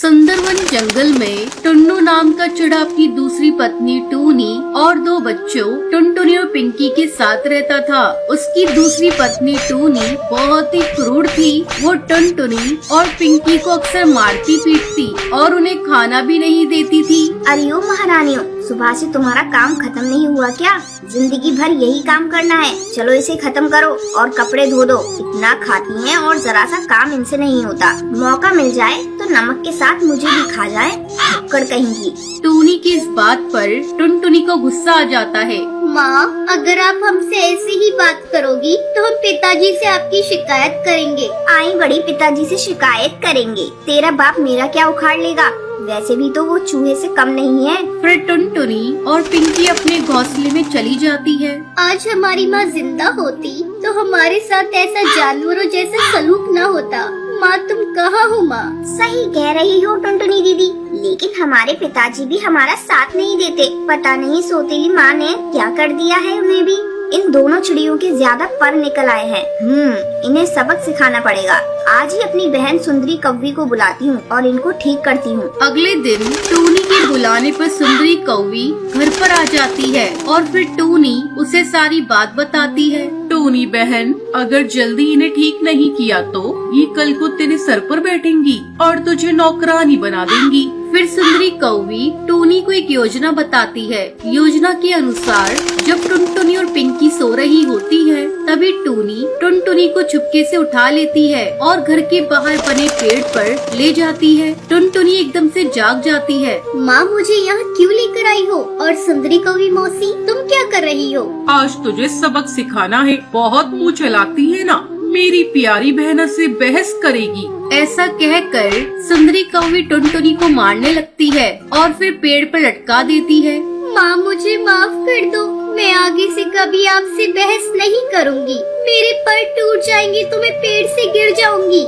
सुंदरवन जंगल में टुन्नू नाम का चिड़ा अपनी दूसरी पत्नी टूनी और दो बच्चों टुनटुनी और पिंकी के साथ रहता था। उसकी दूसरी पत्नी टूनी बहुत ही क्रूर थी। वो टुनटुनी और पिंकी को अक्सर मारती पीटती और उन्हें खाना भी नहीं देती थी। अरे ओ महारानियों, सुबह से तुम्हारा काम खत्म नहीं हुआ क्या? जिंदगी भर यही काम करना है। चलो इसे खत्म करो और कपड़े धो दो। इतना खाती हैं और जरा सा काम इनसे नहीं होता। मौका मिल जाए तो नमक के साथ मुझे भी खा जाए, भुक्कड़ कहेंगी। टूनी की इस बात पर टुनटुनी को गुस्सा आ जाता है। माँ, अगर आप हमसे ऐसे ही बात करोगी तो हम पिताजी से आपकी शिकायत करेंगे। आई बड़ी, पिताजी से शिकायत करेंगे। तेरा बाप मेरा क्या उखाड़ लेगा? वैसे भी तो वो चूहे से कम नहीं है। फिर टुनटुनी और पिंकी अपने घोंसले में चली जाती है। आज हमारी माँ जिंदा होती तो हमारे साथ ऐसा जानवरों जैसा सलूक न होता। माँ, तुम कहाँ हो माँ? सही कह रही हो टुनटुनी दीदी, लेकिन हमारे पिताजी भी हमारा साथ नहीं देते। पता नहीं सौतेली माँ ने क्या कर दिया है उन्हें भी। इन दोनों चिड़ियों के ज्यादा पर निकल आए हैं। इन्हें सबक सिखाना पड़ेगा। आज ही अपनी बहन सुंदरी कौवी को बुलाती हूँ और इनको ठीक करती हूँ। अगले दिन टूनी के बुलाने पर सुंदरी कौवी घर पर आ जाती है और फिर टूनी उसे सारी बात बताती है। टूनी बहन, अगर जल्दी इन्हें ठीक नहीं किया तो ये कल को तेरे सर पर बैठेंगी और तुझे नौकरानी बना देंगी। फिर सुंदरी कौवी टूनी को एक योजना बताती है। योजना के अनुसार जब टुनटुनी और पिंकी सो रही होती है, तभी टूनी टुनटुनी को चुपके से उठा लेती है और घर के बाहर बने पेड़ पर ले जाती है। टुनटुनी एकदम से जाग जाती है। माँ, मुझे यहाँ क्यों लेकर आई हो? और सुंदरी कौवी मौसी, तुम क्या कर रही हो? आज तुझे सबक सिखाना है। बहुत मुँह चलाती है ना। मेरी प्यारी बहन से बहस करेगी। ऐसा कहकर सुंदरी कौवी टुनटुनी को मारने लगती है और फिर पेड़ पर लटका देती है। माँ, मुझे माफ कर दो। मैं आगे से कभी आपसे बहस नहीं करूँगी। मेरे पर टूट जाएंगे तो मैं पेड़ से गिर जाऊंगी।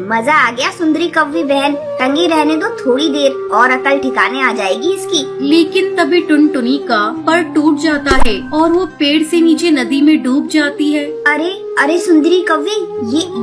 मजा आ गया सुंदरी कौवी बहन। टंगी रहने दो थोड़ी देर और अकल ठिकाने आ जाएगी इसकी। लेकिन तभी टुनटुनी का पर टूट जाता है और वो पेड़ से नीचे नदी में डूब जाती है। अरे अरे सुंदरी कौवी,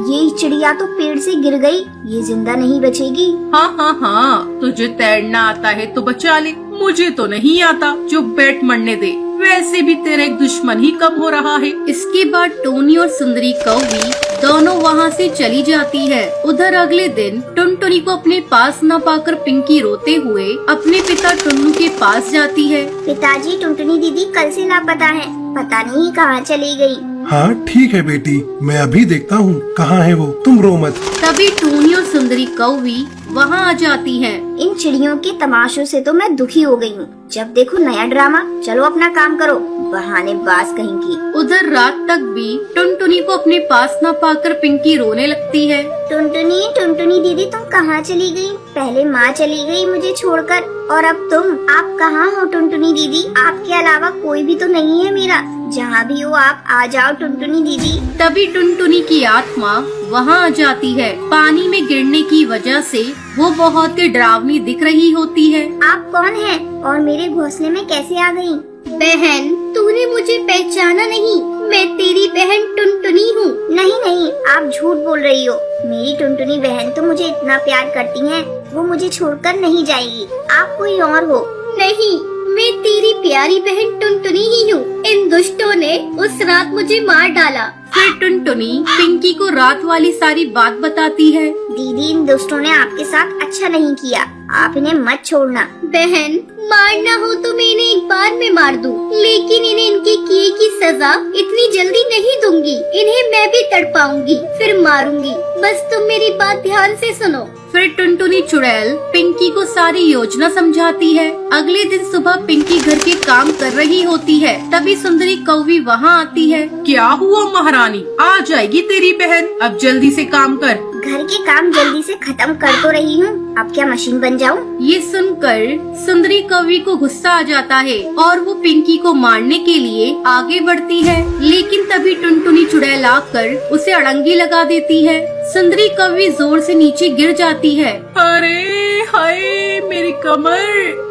ये चिड़िया तो पेड़ से गिर गई। ये जिंदा नहीं बचेगी। हाँ, तुझे तैरना आता है तो बचा ले। मुझे तो नहीं आता। जो बैठ मरने दे। वैसे भी तेरा एक दुश्मन ही कम हो रहा है। इसके बाद टूनी और सुंदरी कौवी दोनों वहाँ से चली जाती है। उधर अगले दिन टुनटुनी को अपने पास न पाकर पिंकी रोते हुए अपने पिता टुन्नू के पास जाती है। पिताजी, टुनटुनी दीदी कल से लापता है। पता नहीं कहाँ चली गई। हाँ ठीक है बेटी, मैं अभी देखता हूँ कहाँ है वो। तुम रो मत। तभी टूनी और सुंदरी कौवी वहाँ आ जाती हैं। इन चिड़ियों के तमाशों से तो मैं दुखी हो गई हूँ। जब देखो नया ड्रामा। चलो अपना काम करो, बहानेबाज कहेंगी। उधर रात तक भी टुनटुनी को अपने पास न पाकर पिंकी रोने लगती है। टुनटुनी दीदी तुम कहाँ चली गई? पहले माँ चली गई मुझे छोड़कर और अब तुम। आप कहाँ हो टुनटुनी दीदी? आपके अलावा कोई भी तो नहीं है मेरा। जहाँ भी हो आप आ जाओ टुनटुनी दीदी। तभी टुनटुनी की आत्मा वहाँ आ जाती है। पानी में गिरने की वजह से वो बहुत ही डरावनी दिख रही होती है। आप कौन हैं और मेरे घोंसले में कैसे आ गयी? बहन, तूने मुझे पहचाना नहीं। मैं तेरी बहन टुनटुनी हूँ। नहीं, आप झूठ बोल रही हो। मेरी टुनटुनी बहन तो मुझे इतना प्यार करती है, वो मुझे छोड़कर नहीं जाएगी। आप कोई और हो। नहीं, मैं तेरी प्यारी बहन टुनटुनी ही हूँ। इन दुष्टों ने उस रात मुझे मार डाला। फिर टुनटुनी पिंकी को रात वाली सारी बात बताती है। दीदी, इन दुष्टों ने आपके साथ अच्छा नहीं किया। आप इन्हें मत छोड़ना। बहन, मारना हो तो मैं इन्हें एक बार में मार दूं, लेकिन इन्हें इनके किए की सजा इतनी जल्दी नहीं दूंगी। इन्हें मैं भी तड़पाऊंगी, फिर मारूंगी। बस तुम मेरी बात ध्यान से सुनो। फिर टुनटुनी चुड़ैल पिंकी को सारी योजना समझाती है। अगले दिन सुबह पिंकी घर के काम कर रही होती है। तभी सुंदरी कौवी वहाँ आती है। क्या हुआ महारानी? आ जाएगी तेरी बहन। अब जल्दी से काम कर। घर के काम जल्दी से खत्म कर तो रही हूँ। अब क्या मशीन बन जाऊँ? ये सुनकर सुंदरी कौवी को गुस्सा आ जाता है और वो पिंकी को मारने के लिए आगे बढ़ती है। लेकिन तभी टुनटुनी चुड़ैल आकर उसे अड़ंगी लगा देती है। सुंदरी कौवी जोर से नीचे गिर जाती है। अरे हाय, मेरी कमर।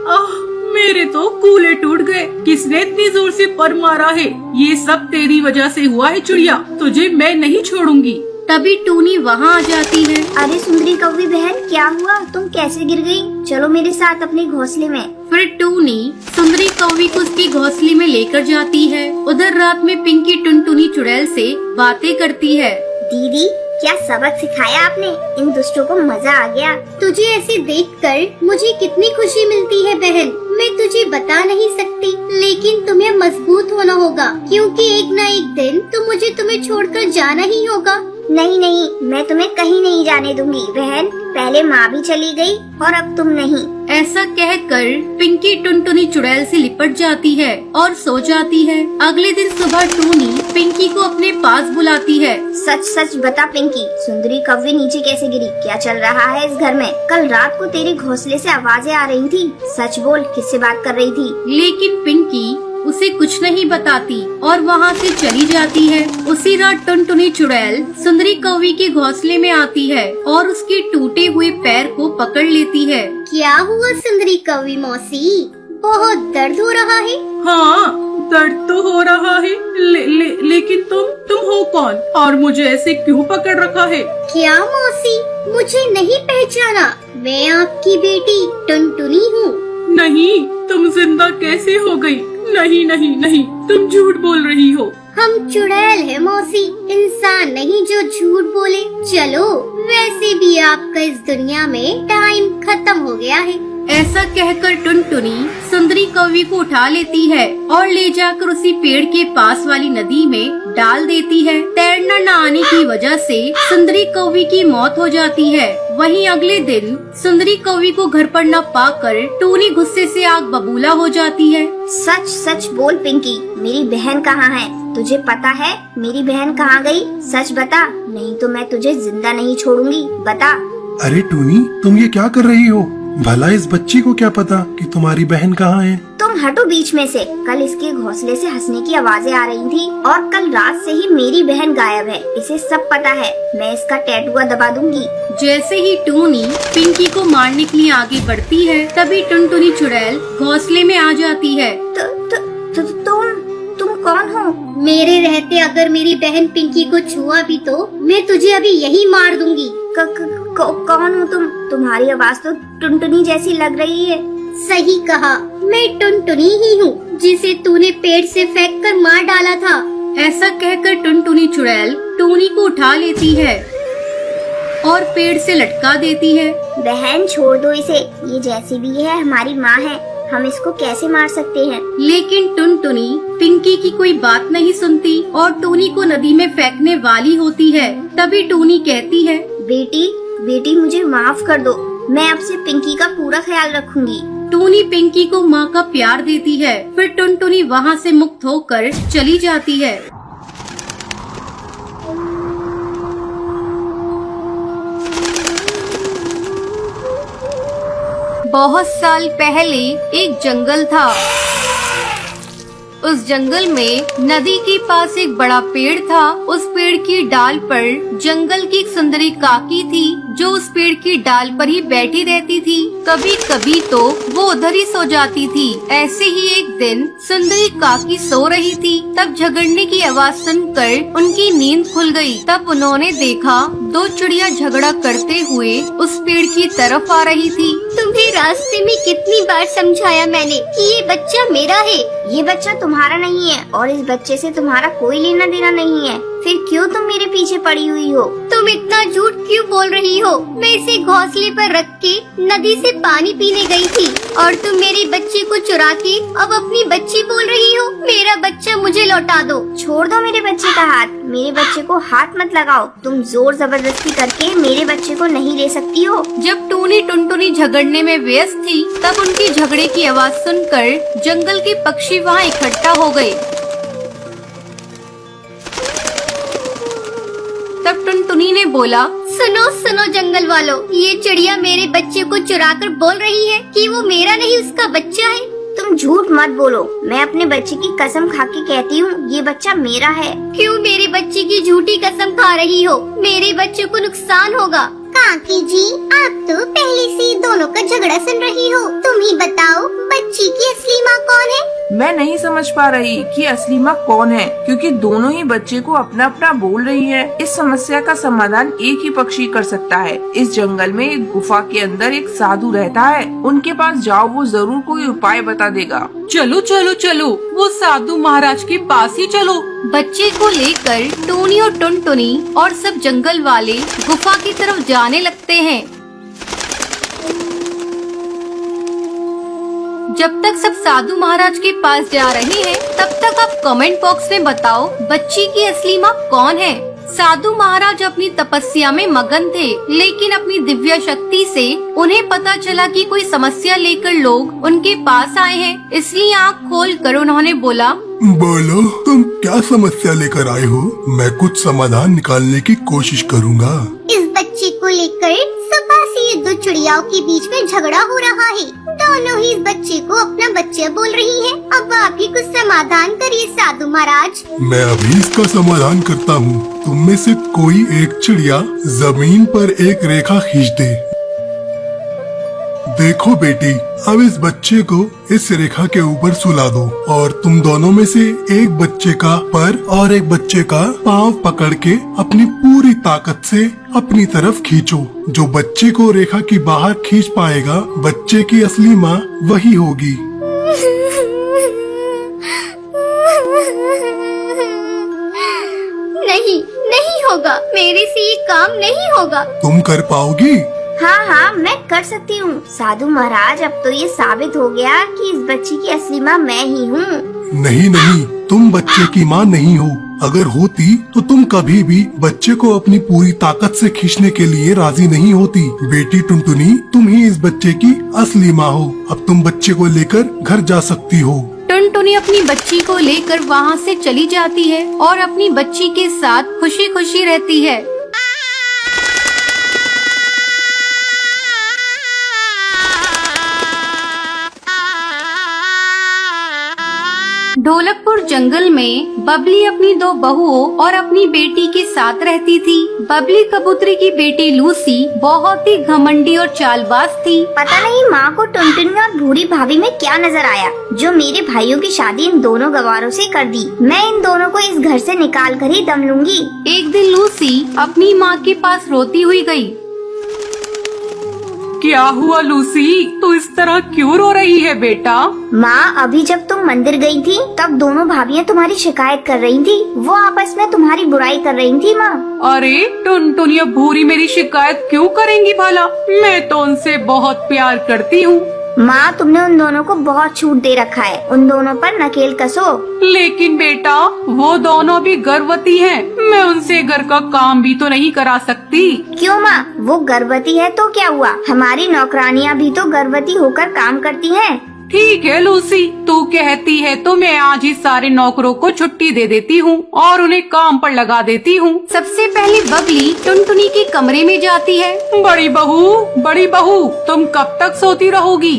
मेरे तो कूल्हे टूट गए। किसने इतनी जोर से पर मारा है? ये सब तेरी वजह से हुआ है चिड़िया। तुझे मैं नहीं छोड़ूंगी। तभी टूनी वहाँ आ जाती है। अरे सुंदरी कौवी बहन, क्या हुआ? तुम कैसे गिर गई? चलो मेरे साथ अपने घोंसले में। फिर टूनी सुंदरी कौवी को उसके घोंसले में लेकर जाती है। उधर रात में पिंकी टुनटुनी चुड़ैल से बातें करती है। दीदी, क्या सबक सिखाया आपने? इन दुष्टों को मजा आ गया। तुझे ऐसे देखकर मुझे कितनी खुशी मिलती है बहन, मैं तुझे बता नहीं सकती। लेकिन तुम्हें मजबूत होना होगा, क्योंकि एक न एक दिन तो मुझे तुम्हें छोड़कर जाना ही होगा। नहीं नहीं, मैं तुम्हें कहीं नहीं जाने दूंगी बहन। पहले माँ भी चली गई और अब तुम नहीं। ऐसा कहकर पिंकी टुनटुनी चुड़ैल से लिपट जाती है और सो जाती है। अगले दिन सुबह टूनी पिंकी को अपने पास बुलाती है। सच सच बता पिंकी, सुंदरी कौवी नीचे कैसे गिरी? क्या चल रहा है इस घर में? कल रात को तेरे घोंसले से आवाजें आ रही थी। सच बोल, किससे बात कर रही थी? लेकिन पिंकी उसे कुछ नहीं बताती और वहाँ से चली जाती है। उसी रात टुनटुनी चुड़ैल सुंदरी कौवी के घोंसले में आती है और उसके टूटे हुए पैर को पकड़ लेती है। क्या हुआ सुंदरी कौवी मौसी, बहुत दर्द हो रहा है? हाँ, दर्द तो हो रहा है, लेकिन तुम हो कौन और मुझे ऐसे क्यों पकड़ रखा है? क्या मौसी, मुझे नहीं पहचाना? मैं आपकी बेटी टुनटुनी हूँ। नहीं, तुम जिंदा कैसे हो गई? नहीं नहीं नहीं, तुम झूठ बोल रही हो। हम चुड़ैल है मौसी, इंसान नहीं जो झूठ बोले। चलो, वैसे भी आपका इस दुनिया में टाइम खत्म हो गया है। ऐसा कहकर टुनटुनी सुंदरी कौवी को उठा लेती है और ले जाकर उसी पेड़ के पास वाली नदी में डाल देती है। तैरना न आने की वजह से सुंदरी कौवी की मौत हो जाती है। वहीं अगले दिन सुंदरी कौवी को घर पर न पाकर टूनी गुस्से से आग बबूला हो जाती है। सच सच बोल पिंकी, मेरी बहन कहाँ है? तुझे पता है मेरी बहन कहाँ गई? सच बता, नहीं तो मैं तुझे जिंदा नहीं छोड़ूंगी। बता। अरे टूनी, तुम ये क्या कर रही हो? भला इस बच्ची को क्या पता कि तुम्हारी बहन कहाँ है? तुम हटो बीच में से। कल इसके घोंसले से हंसने की आवाजें आ रही थी और कल रात से ही मेरी बहन गायब है। इसे सब पता है। मैं इसका टैटुआ दबा दूंगी। जैसे ही टूनी पिंकी को मारने के लिए आगे बढ़ती है, तभी टुनटुनी चुड़ैल घोंसले में आ जाती है। तुम कौन हो? मेरे रहते अगर मेरी बहन पिंकी को छुआ भी तो मैं तुझे अभी यही मार दूंगी। कौन हो तुम? तुम्हारी आवाज तो टुनटुनी जैसी लग रही है। सही कहा, मैं टुनटुनी ही हूँ जिसे तूने पेड़ से फेंक कर मार डाला था। ऐसा कहकर टुनटुनी चुड़ैल टूनी को उठा लेती है और पेड़ से लटका देती है। बहन छोड़ दो इसे, ये जैसी भी है हमारी माँ है, हम इसको कैसे मार सकते हैं? लेकिन टुनटुनी पिंकी की कोई बात नहीं सुनती और टूनी को नदी में फेंकने वाली होती है। तभी टूनी कहती है, बेटी मुझे माफ कर दो, मैं अब से पिंकी का पूरा ख्याल रखूंगी। टूनी पिंकी को माँ का प्यार देती है। फिर टुनटुनी वहाँ से मुक्त होकर चली जाती है। बहुत साल पहले एक जंगल था। उस जंगल में नदी के पास एक बड़ा पेड़ था। उस पेड़ की डाल पर जंगल की एक सुंदरी काकी थी जो उस पेड़ की डाल पर ही बैठी रहती थी। कभी कभी तो वो उधर ही सो जाती थी। ऐसे ही एक दिन सुंदरी काकी सो रही थी, तब झगड़ने की आवाज सुनकर उनकी नींद खुल गई। तब उन्होंने देखा दो चिड़िया झगड़ा करते हुए उस पेड़ की तरफ आ रही थी। तुम्हें रास्ते में कितनी बार समझाया मैंने कि ये बच्चा मेरा है। ये बच्चा तुम्हारा नहीं है और इस बच्चे से तुम्हारा कोई लेना देना नहीं है। फिर क्यों तुम मेरे पीछे पड़ी हुई हो? तुम इतना झूठ क्यों बोल रही हो? मैं इसे घोंसले पर रख के नदी से पानी पीने गई थी और तुम मेरे बच्चे को चुरा के अब अपनी बच्ची बोल रही हो। मेरा बच्चा मुझे लौटा दो। छोड़ दो मेरे बच्चे का हाथ। मेरे बच्चे को हाथ मत लगाओ। तुम जोर जबरदस्ती करके मेरे बच्चे को नहीं ले सकती हो। जब टूनी टुनटुनी झगड़ने में व्यस्त थी, तब उनकी झगड़े की आवाज सुनकर जंगल के पक्षी वहाँ इकट्ठा हो गए। तब टुनटुनी ने बोला, सुनो सुनो जंगल वालों, ये चिड़िया मेरे बच्चे को चुराकर बोल रही है कि वो मेरा नहीं उसका बच्चा है। तुम झूठ मत बोलो। मैं अपने बच्चे की कसम खा के कहती हूँ ये बच्चा मेरा है। क्यों मेरे बच्चे की झूठी कसम खा रही हो? मेरे बच्चे को नुकसान होगा। काकी जी, आप तो पहले से दोनों का झगड़ा सुन रही हो। तुम ही बताओ, बच्ची की असली माँ कौन है? मैं नहीं समझ पा रही कि असली माँ कौन है, क्योंकि दोनों ही बच्चे को अपना अपना बोल रही है। इस समस्या का समाधान एक ही पक्षी कर सकता है। इस जंगल में एक गुफा के अंदर एक साधु रहता है, उनके पास जाओ, वो जरूर कोई उपाय बता देगा। चलो चलो चलो, वो साधु महाराज के पास ही चलो। बच्चे को लेकर टूनी और टुनटुनी और सब जंगल वाले गुफा की तरफ जाने लगते हैं। जब तक सब साधु महाराज के पास जा रहे हैं, तब तक आप कमेंट बॉक्स में बताओ बच्ची की असली माँ कौन है। साधु महाराज अपनी तपस्या में मगन थे, लेकिन अपनी दिव्य शक्ति से उन्हें पता चला कि कोई समस्या लेकर लोग उनके पास आए हैं, इसलिए आँख खोल कर उन्होंने बोला, बोलो, तुम क्या समस्या लेकर आए हो? मैं कुछ समाधान निकालने की कोशिश करूँगा। इस बच्चे को लेकर सुबह से ये दो चिड़ियाओं के बीच में झगड़ा हो रहा है। दोनों ही इस बच्चे को अपना बच्चा बोल रही हैं। अब आप ही कुछ समाधान करिए साधु महाराज। मैं अभी इसका समाधान करता हूँ। तुम में से कोई एक चिड़िया जमीन पर एक रेखा खींच दे। देखो बेटी, अब इस बच्चे को इस रेखा के ऊपर सुला दो और तुम दोनों में से एक बच्चे का पर और एक बच्चे का पाँव पकड़ के अपनी पूरी ताकत से अपनी तरफ खींचो। जो बच्चे को रेखा की बाहर खींच पाएगा, बच्चे की असली माँ वही होगी। नहीं, नहीं होगा, मेरे से ये काम नहीं होगा। तुम कर पाओगी? हाँ हाँ, मैं कर सकती हूँ साधु महाराज। अब तो ये साबित हो गया कि इस बच्ची की असली माँ मैं ही हूँ। नहीं नहीं, तुम बच्चे की माँ नहीं हो। अगर होती तो तुम कभी भी बच्चे को अपनी पूरी ताकत से खींचने के लिए राजी नहीं होती। बेटी टुनटुनी, तुम ही इस बच्चे की असली माँ हो। अब तुम बच्चे को लेकर घर जा सकती हो। टुनटुनी अपनी बच्ची को लेकर वहाँ से चली जाती है और अपनी बच्ची के साथ खुशी खुशी रहती है। ढोलकपुर जंगल में बबली अपनी दो बहुओं और अपनी बेटी के साथ रहती थी। बबली कबूतरी की बेटी लूसी बहुत ही घमंडी और चालबाज थी। पता नहीं माँ को टुनटुनी और बूढ़ी भाभी में क्या नजर आया, जो मेरे भाइयों की शादी इन दोनों गवारों से कर दी। मैं इन दोनों को इस घर से निकाल कर ही दम लूंगी। एक दिन लूसी अपनी माँ के पास रोती हुई गई। क्या हुआ लूसी, तू इस तरह क्यों रो रही है बेटा? माँ, अभी जब तुम मंदिर गई थी तब दोनों भाभियाँ तुम्हारी शिकायत कर रही थी। वो आपस में तुम्हारी बुराई कर रही थी माँ। अरे टुनटुनी और भूरी मेरी शिकायत क्यों करेंगी भला? मैं तो उनसे बहुत प्यार करती हूँ। माँ, तुमने उन दोनों को बहुत छूट दे रखा है। उन दोनों पर नकेल कसो। लेकिन बेटा, वो दोनों भी गर्भवती हैं। मैं उनसे घर का काम भी तो नहीं करा सकती। क्यों माँ, वो गर्भवती है तो क्या हुआ? हमारी नौकरानियाँ भी तो गर्भवती होकर काम करती हैं। ठीक है लूसी, तू कहती है तो मैं आज ही सारे नौकरों को छुट्टी दे देती हूँ और उन्हें काम पर लगा देती हूँ। सबसे पहले बबली टुनटुनी के कमरे में जाती है। बड़ी बहू, तुम कब तक सोती रहोगी?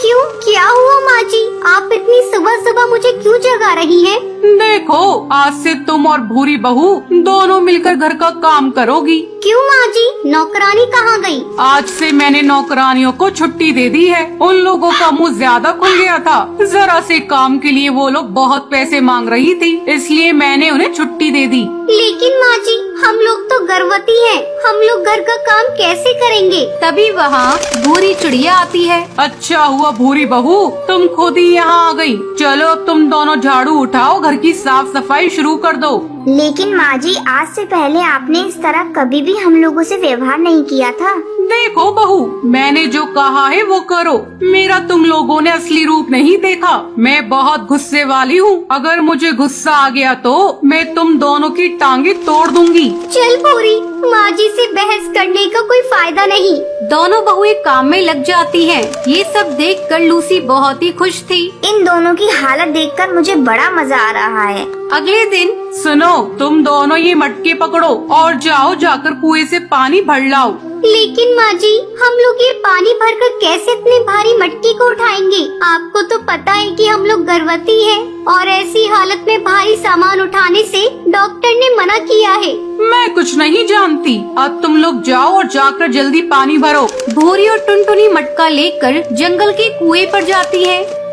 क्यों, क्या हुआ माँ जी? आप इतनी सुबह सुबह मुझे क्यों जगा रही हैं? देखो, आज से तुम और भूरी बहू दोनों मिलकर घर का काम करोगी। क्यों माँ जी, नौकरानी कहाँ गई? आज से मैंने नौकरानियों को छुट्टी दे दी है। उन लोगों का मुंह ज्यादा खुल गया था। जरा से काम के लिए वो लोग बहुत पैसे मांग रही थी, इसलिए मैंने उन्हें छुट्टी दे दी। लेकिन माँ जी, हम लोग तो गर्भवती हैं। हम लोग घर का काम कैसे करेंगे? तभी वहाँ भूरी चिड़िया आती है। अच्छा हुआ भूरी बहू, तुम खुद ही यहाँ आ गई। चलो अब तुम दोनों झाड़ू उठाओ, घर की साफ सफाई शुरू कर दो। लेकिन माँ जी, आज से पहले आपने इस तरह कभी भी हम लोगों से व्यवहार नहीं किया था। देखो बहू, मैंने जो कहा है वो करो। मेरा तुम लोगों ने असली रूप नहीं देखा। मैं बहुत गुस्से वाली हूँ। अगर मुझे गुस्सा आ गया तो मैं तुम दोनों की टांगे तोड़ दूंगी। चल भूरी, माँ जी से बहस करने का कोई फायदा नहीं। दोनों बहुएं काम में लग जाती हैं। ये सब देखकर लूसी बहुत ही खुश थी। इन दोनों की हालत देखकर मुझे बड़ा मजा आ रहा है। अगले दिन सुनो, तुम दोनों ये मटके पकड़ो और जाओ, जाकर कुएं से पानी भर लाओ। लेकिन माँ जी, हम लोग ये पानी भरकर कैसे इतनी भारी मटकी को उठाएंगे? आपको तो पता है कि हम लोग गर्भवती हैं और ऐसी हालत में भारी सामान उठाने से डॉक्टर ने मना किया है। मैं कुछ नहीं जानती। अब तुम लोग जाओ और जाकर जल्दी पानी भरो। भूरी और टुनटुनी मटका लेकर जंगल के कुएं पर जाती है।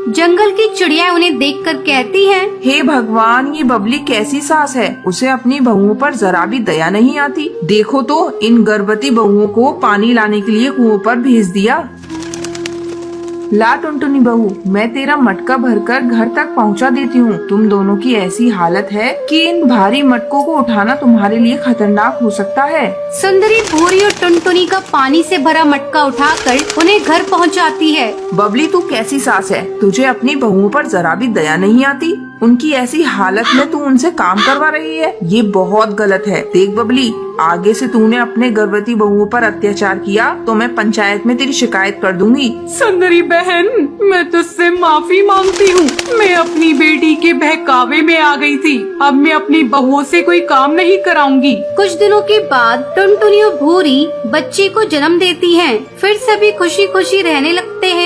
जंगल की चिड़िया उन्हें देखकर कहती हैं, हे भगवान, ये बबली कैसी सास है, उसे अपनी बहुओं पर जरा भी दया नहीं आती। देखो तो, इन गर्भवती बहुओं को पानी लाने के लिए कुओं पर भेज दिया। ला टुनटुनी बहू, मैं तेरा मटका भरकर घर तक पहुंचा देती हूँ। तुम दोनों की ऐसी हालत है कि इन भारी मटकों को उठाना तुम्हारे लिए खतरनाक हो सकता है। सुंदरी भूरी और टुनटुनी का पानी से भरा मटका उठाकर उन्हें घर पहुंचाती है। बबली, तू कैसी सास है, तुझे अपनी बहुओं पर जरा भी दया नहीं आती। उनकी ऐसी हालत में तू उनसे काम करवा रही है, ये बहुत गलत है। देख बबली, आगे से तूने अपने गर्भवती बहुओं पर अत्याचार किया तो मैं पंचायत में तेरी शिकायत कर दूंगी। सुंदरी बहन, मैं तुझसे माफी मांगती हूँ। मैं अपनी बेटी के बहकावे में आ गई थी। अब मैं अपनी बहुओं से कोई काम नहीं कराऊंगी। कुछ दिनों के बाद टुनटुनी और भूरी बच्चे को जन्म देती हैं। फिर सभी खुशी खुशी रहने लगते हैं।